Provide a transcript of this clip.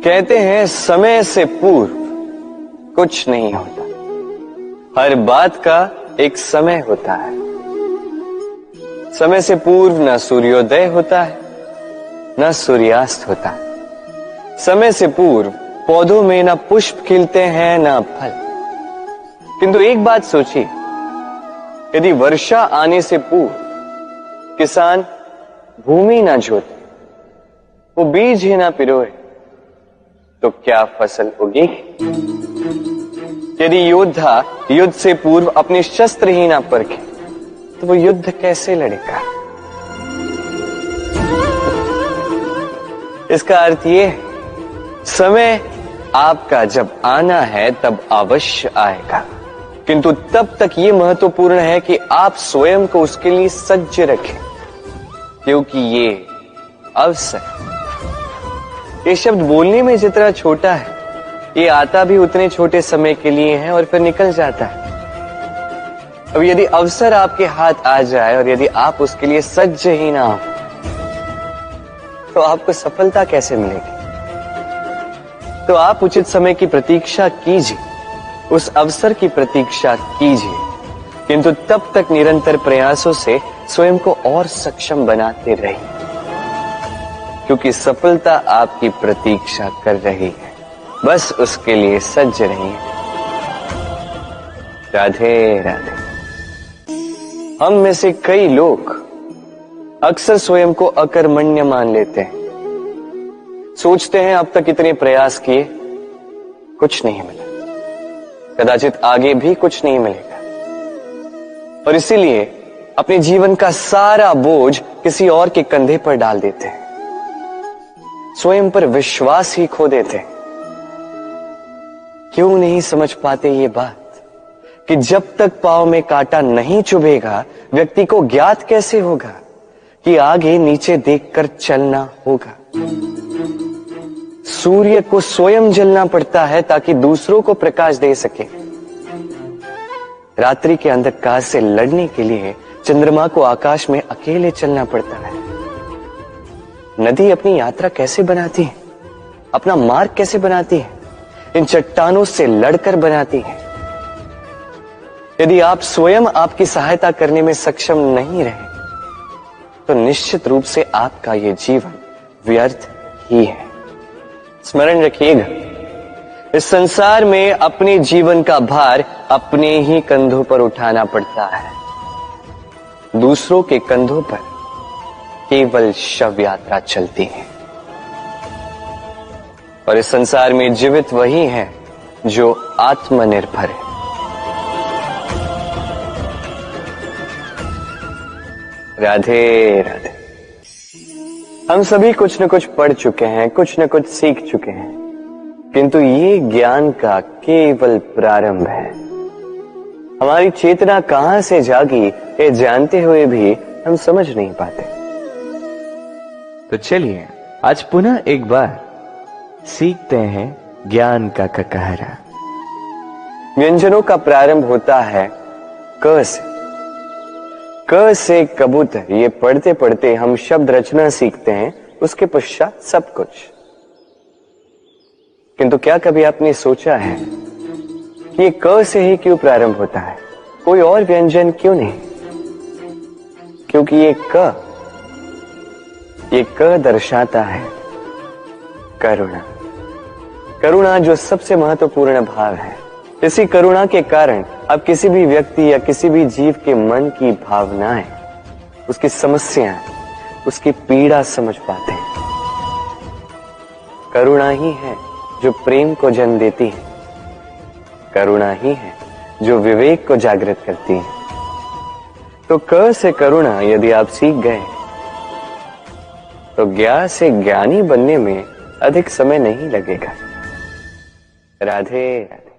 कहते हैं समय से पूर्व कुछ नहीं होता, हर बात का एक समय होता है। समय से पूर्व न सूर्योदय होता है न सूर्यास्त होता है। समय से पूर्व पौधों में न पुष्प खिलते हैं न फल। किंतु एक बात सोचिए, यदि वर्षा आने से पूर्व किसान भूमि ना जोते, वो बीज ही ना पिरोए, तो क्या फसल उगेगी? यदि योद्धा युद्ध से पूर्व अपने शस्त्र ही ना परखे, तो वो युद्ध कैसे लड़ेगा? इसका अर्थ ये है, समय आपका जब आना है तब अवश्य आएगा, किंतु तब तक ये महत्वपूर्ण है कि आप स्वयं को उसके लिए सज्ज रखें, क्योंकि ये अवसर, ये शब्द बोलने में जितना छोटा है, ये आता भी उतने छोटे समय के लिए है और फिर निकल जाता है। अब यदि अवसर आपके हाथ आ जाए और यदि आप उसके लिए सज्ज ही ना हो, तो आपको सफलता कैसे मिलेगी? तो आप उचित समय की प्रतीक्षा कीजिए, उस अवसर की प्रतीक्षा कीजिए, किंतु तब तक निरंतर प्रयासों से स्वयं को और सक्षम बनाते रहिए, क्योंकि सफलता आपकी प्रतीक्षा कर रही है। बस उसके लिए सज्ज रहिए। राधे राधे। हम में से कई लोग अक्सर स्वयं को अकर्मण्य मान लेते हैं। सोचते हैं अब तक इतने प्रयास किए, कुछ नहीं मिला, कदाचित आगे भी कुछ नहीं मिलेगा, और इसीलिए अपने जीवन का सारा बोझ किसी और के कंधे पर डाल देते हैं। स्वयं पर विश्वास ही खो देते हैं। क्यों नहीं समझ पाते ये बात कि जब तक पांव में कांटा नहीं चुभेगा, व्यक्ति को ज्ञात कैसे होगा कि आगे नीचे देखकर चलना होगा। सूर्य को स्वयं जलना पड़ता है ताकि दूसरों को प्रकाश दे सके। रात्रि के अंधकार से लड़ने के लिए चंद्रमा को आकाश में अकेले चलना पड़ता है। नदी अपनी यात्रा कैसे बनाती है, अपना मार्ग कैसे बनाती है? इन चट्टानों से लड़कर बनाती है। यदि आप स्वयं आपकी सहायता करने में सक्षम नहीं रहे, तो निश्चित रूप से आपका यह जीवन व्यर्थ ही है। स्मरण रखिएगा, इस संसार में अपने जीवन का भार अपने ही कंधों पर उठाना पड़ता है। दूसरों के कंधों पर केवल शव यात्रा चलती है, और इस संसार में जीवित वही है जो आत्मनिर्भर है। राधे राधे। हम सभी कुछ न कुछ पढ़ चुके हैं, कुछ न कुछ सीख चुके हैं, किंतु ये ज्ञान का केवल प्रारंभ है। हमारी चेतना कहां से जागी, ये जानते हुए भी हम समझ नहीं पाते। तो चलिए आज पुनः एक बार सीखते हैं ज्ञान का ककहरा। व्यंजनों का प्रारंभ होता है क से। क से कबूतर, ये पढ़ते पढ़ते हम शब्द रचना सीखते हैं, उसके पश्चात सब कुछ। किंतु क्या कभी आपने सोचा है कि ये क से ही क्यों प्रारंभ होता है, कोई और व्यंजन क्यों नहीं? क्योंकि ये क दर्शाता है करुणा। करुणा जो सबसे महत्वपूर्ण भाव है। इसी करुणा के कारण अब किसी भी व्यक्ति या किसी भी जीव के मन की भावनाएं, उसकी समस्याएं, उसकी पीड़ा समझ पाते हैं। करुणा ही है जो प्रेम को जन्म देती है। करुणा ही है जो विवेक को जागृत करती है। तो क से करुणा यदि आप सीख गए, तो ज्ञा से ज्ञानी बनने में अधिक समय नहीं लगेगा। राधे राधे।